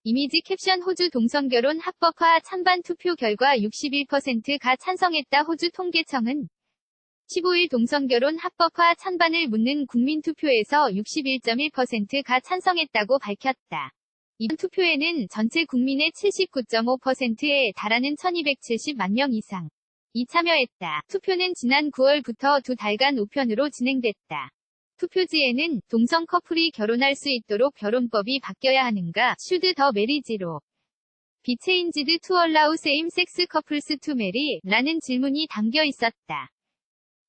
이미지 캡션 호주 동성결혼 합법화 찬반 투표 결과 61%가 찬성했다. 호주 통계청은 15일 동성결혼 합법화 찬반을 묻는 국민투표에서 61.1%가 찬성했다고 밝혔다. 이번 투표에는 전체 국민의 79.5%에 달하는 1270만 명 이상이 참여했다. 투표는 지난 9월부터 2달간 우편으로 진행됐다. 투표지에는 동성 커플이 결혼할 수 있도록 결혼법이 바뀌어야 하는가, should the marriage be changed to allow same-sex couples to marry? 라는 질문이 담겨 있었다.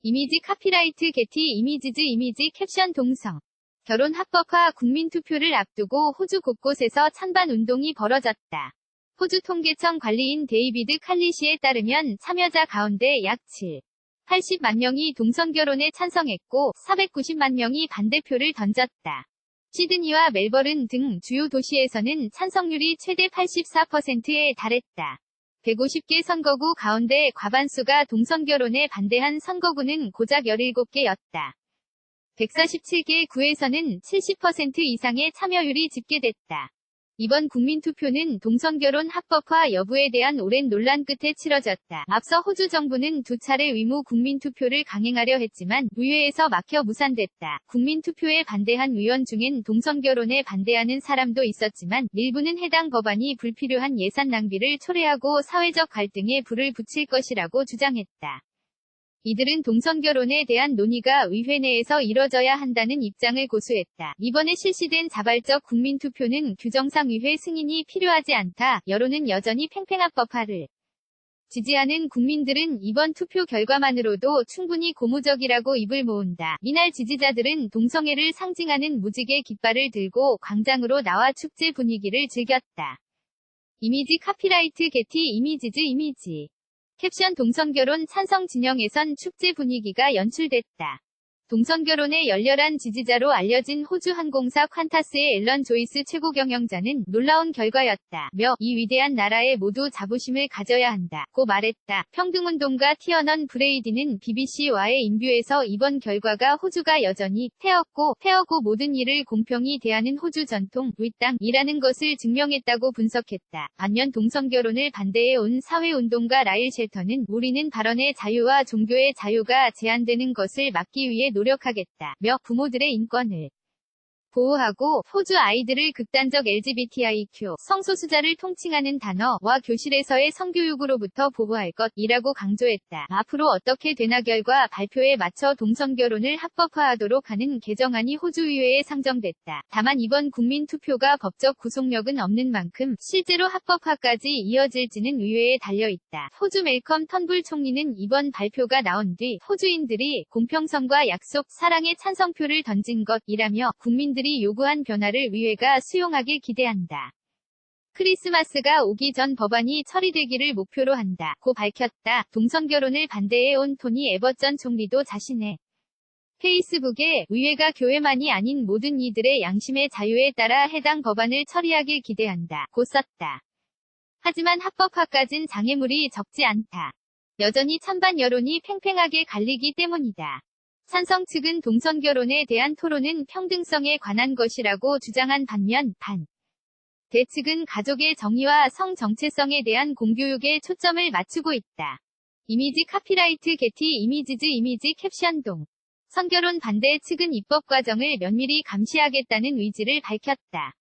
이미지 카피라이트 게티 이미지즈 이미지 캡션 동성 결혼 합법화 국민투표를 앞두고 호주 곳곳에서 찬반 운동이 벌어졌다. 호주 통계청 관리인 데이비드 칼리시에 따르면 참여자 가운데 약 80만 명이 동성결혼에 찬성했고 490만 명이 반대표를 던졌다. 시드니와 멜버른 등 주요 도시에서는 찬성률이 최대 84%에 달했다. 150개 선거구 가운데 과반수가 동성결혼에 반대한 선거구는 고작 17개였다. 147개 구에서는 70% 이상의 참여율이 집계됐다. 이번 국민투표는 동성결혼 합법화 여부에 대한 오랜 논란 끝에 치러졌다. 앞서 호주 정부는 2차례 의무 국민투표를 강행하려 했지만 의회에서 막혀 무산됐다. 국민투표에 반대한 의원 중엔 동성결혼에 반대하는 사람도 있었지만 일부는 해당 법안이 불필요한 예산 낭비를 초래하고 사회적 갈등에 불을 붙일 것이라고 주장했다. 이들은 동성결혼에 대한 논의가 의회 내에서 이뤄져야 한다는 입장을 고수했다. 이번에 실시된 자발적 국민투표는 규정상 의회 승인이 필요하지 않다. 여론은 여전히 팽팽합법화를 지지하는 국민들은 이번 투표 결과만으로도 충분히 고무적이라고 입을 모은다. 이날 지지자들은 동성애를 상징하는 무지개 깃발을 들고 광장으로 나와 축제 분위기를 즐겼다. 이미지 카피라이트 게티 이미지즈 이미지 캡션 동성결혼 찬성 진영에선 축제 분위기가 연출됐다. 동성결혼에 열렬한 지지자로 알려진 호주 항공사 콴타스의 앨런 조이스 최고 경영자는 놀라운 결과였다며 이 위대한 나라에 모두 자부심을 가져야 한다고 말했다. 평등운동가 티어넌 브레이디는 BBC와의 인터뷰에서 이번 결과가 호주가 여전히 페어고 모든 일을 공평히 대하는 호주 전통 윗땅이라는 것을 증명했다고 분석했다. 반면 동성결혼을 반대해온 사회운동가 라일 쉘터는 우리는 발언의 자유와 종교의 자유가 제한되는 것을 막기 위해 노력하겠다며 부모들의 인권을 보호하고 호주 아이들을 극단적 LGBTIQ 성소수자를 통칭하는 단어와 교실에서의 성교육으로부터 보호할 것이라고 강조했다. 앞으로 어떻게 되나 결과 발표에 맞춰 동성결혼을 합법화하도록 하는 개정안이 호주 의회에 상정됐다. 다만 이번 국민투표가 법적 구속력은 없는 만큼 실제로 합법화까지 이어질지는 의회에 달려있다. 호주 멜컴 턴불 총리는 이번 발표가 나온 뒤 호주인들이 공평성과 약속, 사랑의 찬성표를 던진 것이라며 국민들이 요구한 변화를 의회가 수용하길 기대한다. 크리스마스가 오기 전 법안이 처리되기를 목표로 한다고 밝혔다. 동성결혼을 반대해온 토니 에벗 전 총리도 자신의 페이스북에 의회가 교회만이 아닌 모든 이들의 양심의 자유에 따라 해당 법안을 처리하길 기대한다고 썼다. 하지만 합법화까진 장애물이 적지 않다. 여전히 찬반 여론이 팽팽하게 갈리기 때문이다. 찬성 측은 동성결혼에 대한 토론은 평등성에 관한 것이라고 주장한 반면 반대 측은 가족의 정의와 성 정체성에 대한 공교육에 초점을 맞추고 있다. 이미지 카피라이트 게티 이미지즈 이미지 캡션 동성결혼 반대 측은 입법 과정을 면밀히 감시하겠다는 의지를 밝혔다.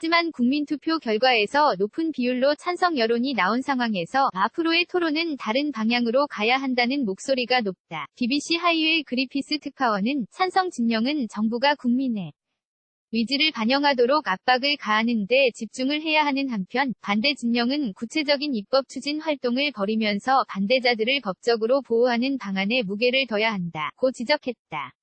하지만 국민투표 결과에서 높은 비율로 찬성 여론이 나온 상황에서 앞으로의 토론은 다른 방향으로 가야 한다는 목소리가 높다. BBC 하이웨이 그리피스 특파원은 찬성 진영은 정부가 국민의 의지를 반영하도록 압박을 가하는 데 집중을 해야 하는 한편 반대 진영은 구체적인 입법 추진 활동을 벌이면서 반대자들을 법적으로 보호하는 방안에 무게를 둬야 한다고 지적했다.